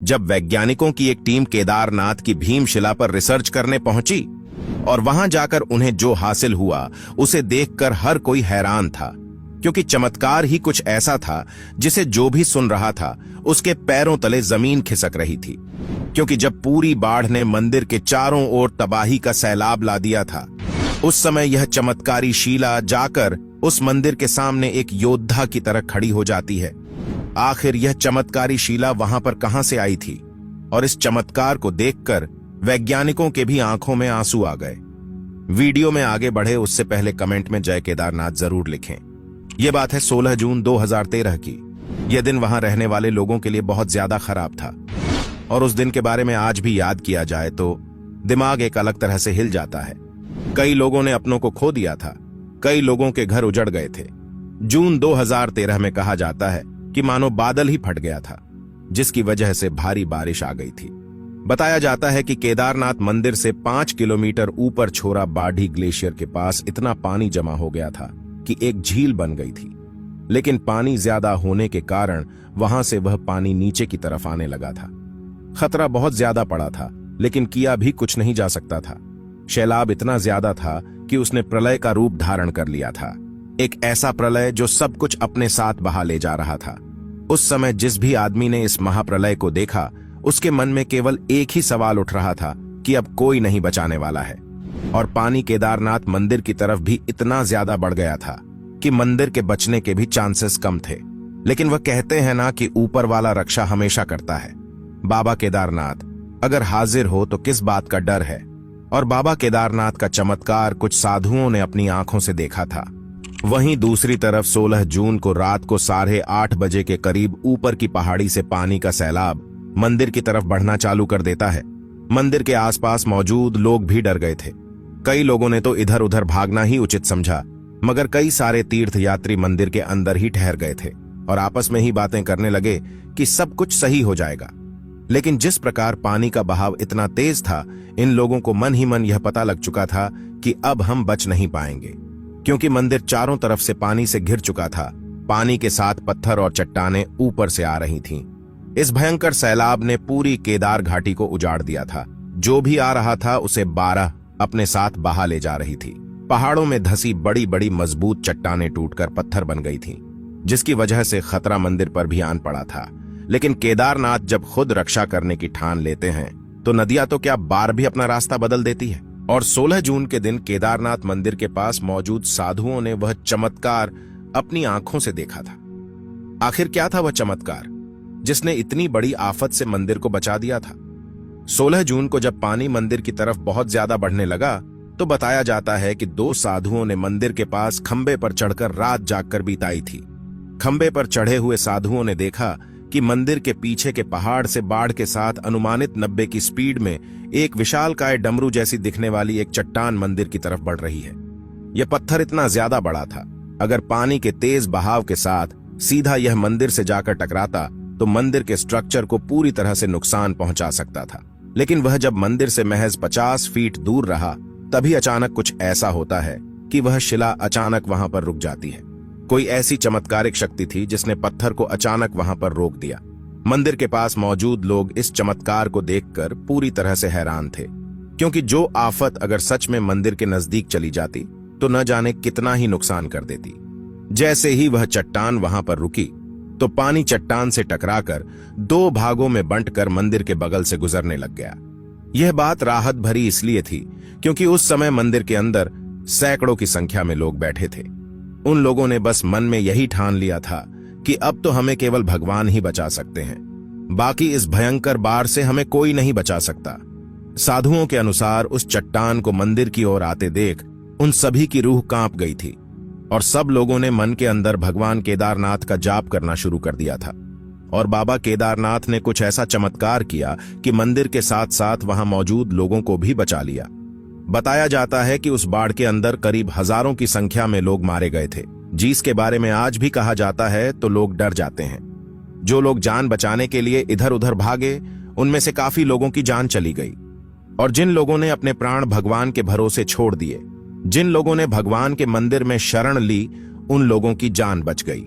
जब वैज्ञानिकों की एक टीम केदारनाथ की भीमशिला पर रिसर्च करने पहुंची और वहां जाकर उन्हें जो हासिल हुआ उसे देखकर हर कोई हैरान था, क्योंकि चमत्कार ही कुछ ऐसा था जिसे जो भी सुन रहा था उसके पैरों तले जमीन खिसक रही थी। क्योंकि जब पूरी बाढ़ ने मंदिर के चारों ओर तबाही का सैलाब ला दिया था, उस समय यह चमत्कारी शिला जाकर उस मंदिर के सामने एक योद्धा की तरह खड़ी हो जाती है। आखिर यह चमत्कारी शिला वहां पर कहां से आई थी? और इस चमत्कार को देखकर वैज्ञानिकों के भी आंखों में आंसू आ गए। वीडियो में आगे बढ़े उससे पहले कमेंट में जय केदारनाथ जरूर लिखें। यह बात है 16 जून 2013 की। यह दिन वहां रहने वाले लोगों के लिए बहुत ज्यादा खराब था और उस दिन के बारे में आज भी याद किया जाए तो दिमाग एक अलग तरह से हिल जाता है। कई लोगों ने अपनों को खो दिया था, कई लोगों के घर उजड़ गए थे। जून 2013 में कहा जाता है कि मानो बादल ही फट गया था, जिसकी वजह से भारी बारिश आ गई थी। बताया जाता है कि केदारनाथ मंदिर से 5 किलोमीटर ऊपर छोरा बाढ़ी ग्लेशियर के पास इतना पानी जमा हो गया था कि एक झील बन गई थी। लेकिन पानी ज्यादा होने के कारण वहां से वह पानी नीचे की तरफ आने लगा था। खतरा बहुत ज्यादा पड़ा था, लेकिन किया भी कुछ नहीं जा सकता था। सैलाब इतना ज्यादा था कि उसने प्रलय का रूप धारण कर लिया था, एक ऐसा प्रलय जो सब कुछ अपने साथ बहा ले जा रहा था। उस समय जिस भी आदमी ने इस महाप्रलय को देखा, उसके मन में केवल एक ही सवाल उठ रहा था कि अब कोई नहीं बचाने वाला है। और पानी केदारनाथ मंदिर की तरफ भी इतना ज्यादा बढ़ गया था कि मंदिर के बचने के भी चांसेस कम थे। लेकिन वह कहते हैं ना कि ऊपर वाला रक्षा हमेशा करता है। बाबा केदारनाथ अगर हाजिर हो तो किस बात का डर है? और बाबा केदारनाथ का चमत्कार कुछ साधुओं ने अपनी आंखों से देखा था। वहीं दूसरी तरफ 16 जून को रात को 8:30 बजे के करीब ऊपर की पहाड़ी से पानी का सैलाब मंदिर की तरफ बढ़ना चालू कर देता है। मंदिर के आसपास मौजूद लोग भी डर गए थे। कई लोगों ने तो इधर उधर भागना ही उचित समझा, मगर कई सारे तीर्थयात्री मंदिर के अंदर ही ठहर गए थे और आपस में ही बातें करने लगे कि सब कुछ सही हो जाएगा। लेकिन जिस प्रकार पानी का बहाव इतना तेज था, इन लोगों को मन ही मन यह पता लग चुका था कि अब हम बच नहीं पाएंगे, क्योंकि मंदिर चारों तरफ से पानी से घिर चुका था। पानी के साथ पत्थर और चट्टानें ऊपर से आ रही थीं। इस भयंकर सैलाब ने पूरी केदार घाटी को उजाड़ दिया था। जो भी आ रहा था उसे 12 अपने साथ बहा ले जा रही थी। पहाड़ों में धसी बड़ी बड़ी मजबूत चट्टानें टूटकर पत्थर बन गई थीं, जिसकी वजह से खतरा मंदिर पर भी आन पड़ा था। लेकिन केदारनाथ जब खुद रक्षा करने की ठान लेते हैं तो नदियां तो क्या बार भी अपना रास्ता बदल देती है। और 16 जून के दिन केदारनाथ मंदिर के पास मौजूद साधुओं ने वह चमत्कार अपनी आंखों से देखा था। आखिर क्या था वह चमत्कार जिसने इतनी बड़ी आफत से मंदिर को बचा दिया था? 16 जून को जब पानी मंदिर की तरफ बहुत ज्यादा बढ़ने लगा तो बताया जाता है कि 2 साधुओं ने मंदिर के पास खंबे पर चढ़कर रात जागकर बिताई थी। खंबे पर चढ़े हुए साधुओं ने देखा कि मंदिर के पीछे के पहाड़ से बाढ़ के साथ अनुमानित 90 की स्पीड में एक विशालकाय डमरू जैसी दिखने वाली एक चट्टान मंदिर की तरफ बढ़ रही है। यह पत्थर इतना ज्यादा बड़ा था, अगर पानी के तेज बहाव के साथ सीधा यह मंदिर से जाकर टकराता तो मंदिर के स्ट्रक्चर को पूरी तरह से नुकसान पहुंचा सकता था। लेकिन वह जब मंदिर से महज 50 फीट दूर रहा, तभी अचानक कुछ ऐसा होता है कि वह शिला अचानक वहां पर रुक जाती है। कोई ऐसी चमत्कारिक शक्ति थी जिसने पत्थर को अचानक वहां पर रोक दिया। मंदिर के पास मौजूद लोग इस चमत्कार को देखकर पूरी तरह से हैरान थे, क्योंकि जो आफत अगर सच में मंदिर के नजदीक चली जाती तो न जाने कितना ही नुकसान कर देती। जैसे ही वह चट्टान वहां पर रुकी तो पानी चट्टान से टकराकर 2 भागों में बंटकर मंदिर के बगल से गुजरने लग गया। यह बात राहत भरी इसलिए थी क्योंकि उस समय मंदिर के अंदर सैकड़ों की संख्या में लोग बैठे थे। उन लोगों ने बस मन में यही ठान लिया था कि अब तो हमें केवल भगवान ही बचा सकते हैं, बाकी इस भयंकर बाढ़ से हमें कोई नहीं बचा सकता। साधुओं के अनुसार उस चट्टान को मंदिर की ओर आते देख उन सभी की रूह कांप गई थी और सब लोगों ने मन के अंदर भगवान केदारनाथ का जाप करना शुरू कर दिया था। और बाबा केदारनाथ ने कुछ ऐसा चमत्कार किया कि मंदिर के साथ साथ वहां मौजूद लोगों को भी बचा लिया। बताया जाता है कि उस बाढ़ के अंदर करीब हजारों की संख्या में लोग मारे गए थे, जिसके बारे में आज भी कहा जाता है तो लोग डर जाते हैं। जो लोग जान बचाने के लिए इधर उधर भागे, उनमें से काफी लोगों की जान चली गई। और जिन लोगों ने अपने प्राण भगवान के भरोसे छोड़ दिए, जिन लोगों ने भगवान के मंदिर में शरण ली, उन लोगों की जान बच गई।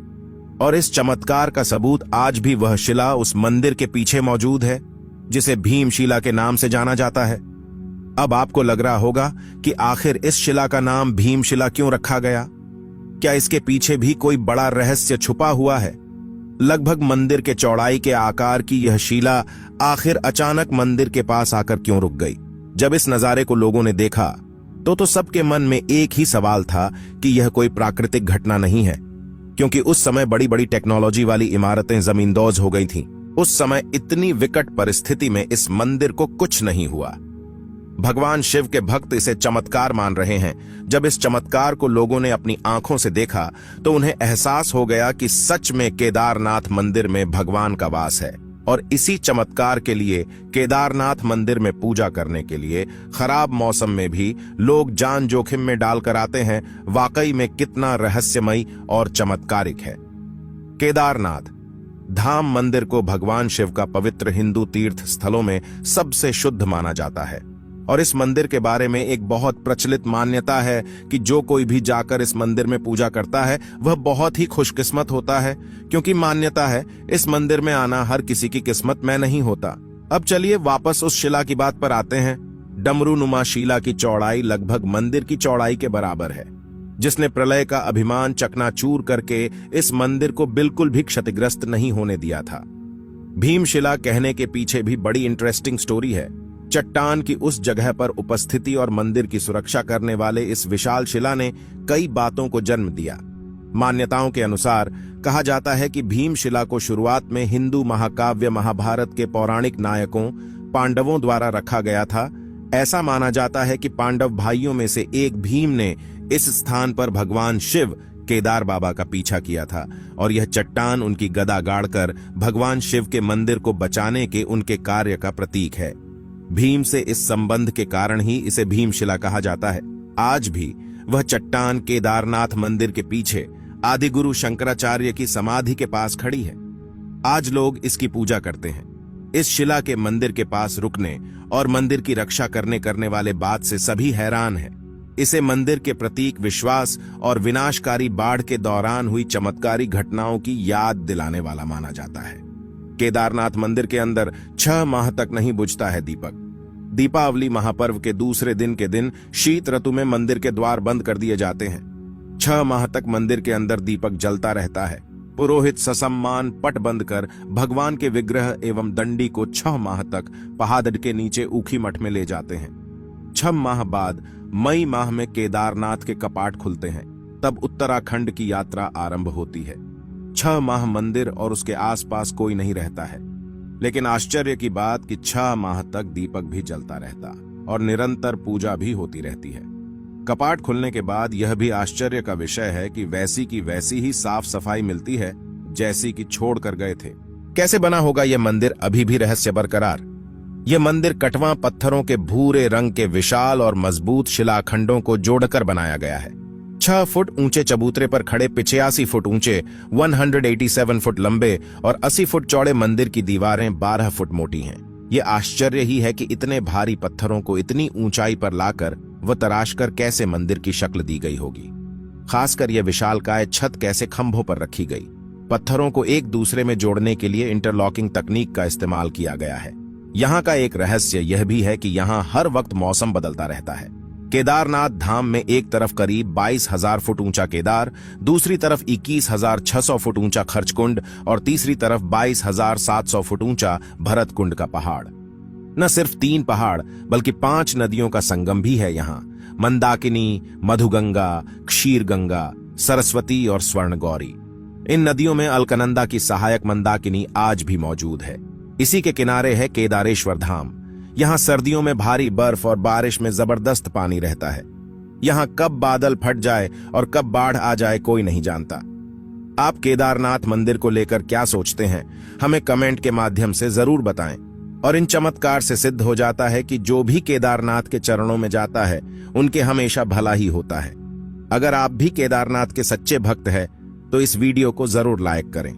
और इस चमत्कार का सबूत आज भी वह शिला उस मंदिर के पीछे मौजूद है जिसे भीमशिला के नाम से जाना जाता है। अब आपको लग रहा होगा कि आखिर इस शिला का नाम भीमशिला क्यों रखा गया? क्या इसके पीछे भी कोई बड़ा रहस्य छुपा हुआ है? लगभग मंदिर के चौड़ाई के आकार की यह शिला आखिर अचानक मंदिर के पास आकर क्यों रुक गई? जब इस नजारे को लोगों ने देखा तो सबके मन में एक ही सवाल था कि यह कोई प्राकृतिक घटना नहीं है, क्योंकि उस समय बड़ी बड़ी टेक्नोलॉजी वाली इमारतें जमींदोज हो गई थीं। उस समय इतनी विकट परिस्थिति में इस मंदिर को कुछ नहीं हुआ। भगवान शिव के भक्त इसे चमत्कार मान रहे हैं। जब इस चमत्कार को लोगों ने अपनी आंखों से देखा तो उन्हें एहसास हो गया कि सच में केदारनाथ मंदिर में भगवान का वास है, और इसी चमत्कार के लिए केदारनाथ मंदिर में पूजा करने के लिए खराब मौसम में भी लोग जान जोखिम में डालकर आते हैं। वाकई में कितना रहस्यमयी और चमत्कारिक है। केदारनाथ धाम मंदिर को भगवान शिव का पवित्र हिंदू तीर्थ स्थलों में सबसे शुद्ध माना जाता है, और इस मंदिर के बारे में एक बहुत प्रचलित मान्यता है कि जो कोई भी जाकर इस मंदिर में पूजा करता है वह बहुत ही खुशकिस्मत होता है, क्योंकि मान्यता है इस मंदिर में आना हर किसी की किस्मत में नहीं होता। अब चलिए वापस उस शिला की बात पर आते हैं। डमरूनुमा शिला की चौड़ाई लगभग मंदिर की चौड़ाई के बराबर है, जिसने प्रलय का अभिमान चकनाचूर करके इस मंदिर को बिल्कुल भी क्षतिग्रस्त नहीं होने दिया था। भीमशिला कहने के पीछे भी बड़ी इंटरेस्टिंग स्टोरी है। चट्टान की उस जगह पर उपस्थिति और मंदिर की सुरक्षा करने वाले इस विशाल शिला ने कई बातों को जन्म दिया। मान्यताओं के अनुसार कहा जाता है कि भीमशिला को शुरुआत में हिंदू महाकाव्य महाभारत के पौराणिक नायकों पांडवों द्वारा रखा गया था। ऐसा माना जाता है कि पांडव भाइयों में से एक भीम ने इस स्थान पर भगवान शिव केदार बाबा का पीछा किया था, और यह चट्टान उनकी गदा गाड़कर भगवान शिव के मंदिर को बचाने के उनके कार्य का प्रतीक है। भीम से इस संबंध के कारण ही इसे भीमशिला कहा जाता है। आज भी वह चट्टान केदारनाथ मंदिर के पीछे आदिगुरु शंकराचार्य की समाधि के पास खड़ी है। आज लोग इसकी पूजा करते हैं। इस शिला के मंदिर के पास रुकने और मंदिर की रक्षा करने वाले बात से सभी हैरान हैं। इसे मंदिर के प्रतीक विश्वास और विनाशकारी बाढ़ के दौरान हुई चमत्कारी घटनाओं की याद दिलाने वाला माना जाता है। केदारनाथ मंदिर के अंदर 6 माह तक नहीं बुझता है दीपक। दीपावली महापर्व के दूसरे दिन के दिन शीत ऋतु में मंदिर के द्वार बंद कर दिए जाते हैं। 6 माह तक मंदिर के अंदर दीपक जलता रहता है। पुरोहित ससम्मान पट बंद कर भगवान के विग्रह एवं दंडी को 6 माह तक पहाड़ के नीचे ऊखी मठ में ले जाते हैं। 6 माह बाद मई माह में केदारनाथ के कपाट खुलते हैं। तब उत्तराखंड की यात्रा आरंभ होती है। 6 माह मंदिर और उसके आसपास कोई नहीं रहता है, लेकिन आश्चर्य की बात कि 6 माह तक दीपक भी जलता रहता और निरंतर पूजा भी होती रहती है। कपाट खुलने के बाद यह भी आश्चर्य का विषय है कि वैसी की वैसी ही साफ सफाई मिलती है जैसी कि छोड़ कर गए थे। कैसे बना होगा यह मंदिर, अभी भी रहस्य बरकरार। यह मंदिर कटवा पत्थरों के भूरे रंग के विशाल और मजबूत शिलाखंडों को जोड़कर बनाया गया है। 6 फुट ऊंचे चबूतरे पर खड़े 85 फुट ऊंचे 187 फुट लंबे और 80 फुट चौड़े मंदिर की दीवारें 12 फुट मोटी हैं। ये आश्चर्य ही है कि इतने भारी पत्थरों को इतनी ऊंचाई पर लाकर व तराशकर कैसे मंदिर की शक्ल दी गई होगी। खासकर यह विशालकाय छत कैसे खंभों पर रखी गई। पत्थरों को एक दूसरे में जोड़ने के लिए इंटरलॉकिंग तकनीक का इस्तेमाल किया गया है। यहाँ का एक रहस्य यह भी है कि यहाँ हर वक्त मौसम बदलता रहता है। केदारनाथ धाम में एक तरफ करीब 22,000 फुट ऊंचा केदार, दूसरी तरफ 21,600 फुट ऊंचा खर्चकुंड और तीसरी तरफ 22,700 फुट ऊंचा भरत कुंड का पहाड़। न सिर्फ 3 पहाड़ बल्कि 5 नदियों का संगम भी है यहाँ। मंदाकिनी, मधुगंगा, क्षीरगंगा, सरस्वती और स्वर्णगौरी। इन नदियों में अलकनंदा की सहायक मंदाकिनी आज भी मौजूद है। इसी के किनारे है केदारेश्वर धाम। यहाँ सर्दियों में भारी बर्फ और बारिश में जबरदस्त पानी रहता है। यहाँ कब बादल फट जाए और कब बाढ़ आ जाए कोई नहीं जानता। आप केदारनाथ मंदिर को लेकर क्या सोचते हैं, हमें कमेंट के माध्यम से जरूर बताएं। और इन चमत्कार से सिद्ध हो जाता है कि जो भी केदारनाथ के चरणों में जाता है उनके हमेशा भला ही होता है। अगर आप भी केदारनाथ के सच्चे भक्त हैं तो इस वीडियो को जरूर लाइक करें।